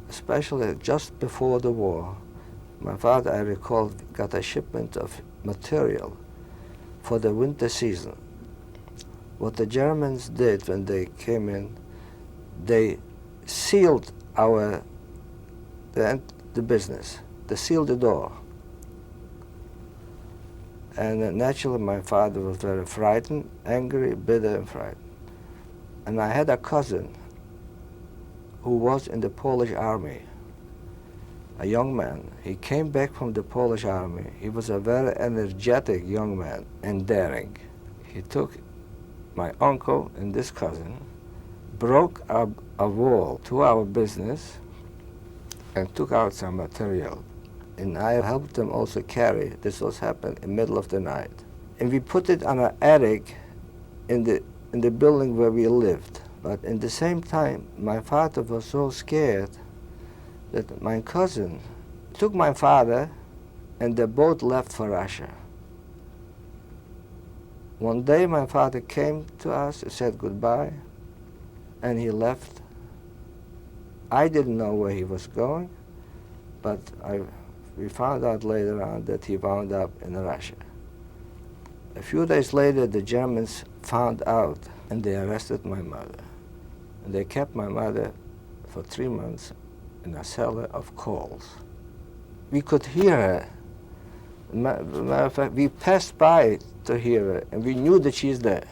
especially just before the war, my father, I recall, got a shipment of material for the winter season. What the Germans did when they came in, they sealed the business. They sealed the door. And naturally my father was very frightened, angry, bitter, and frightened. And I had a cousin who was in the Polish army, a young man. He came back from the Polish army. He was a very energetic young man and daring. He took my uncle and this cousin, broke a wall to our business and took out some material. And I helped them also carry. This was happened in the middle of the night. And we put it on an attic in the building where we lived. But in the same time, my father was so scared that my cousin took my father and they both left for Russia. One day my father came to us, said goodbye, and he left. I didn't know where he was going, but we found out later on that he wound up in Russia. A few days later, the Germans found out and they arrested my mother. And they kept my mother for 3 months in a cellar of coals. We could hear her. Matter of fact, we passed by to hear her, and we knew that she's there.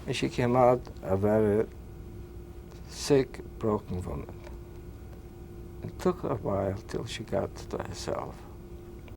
And she came out a very sick, broken woman. It took her a while till she got to herself.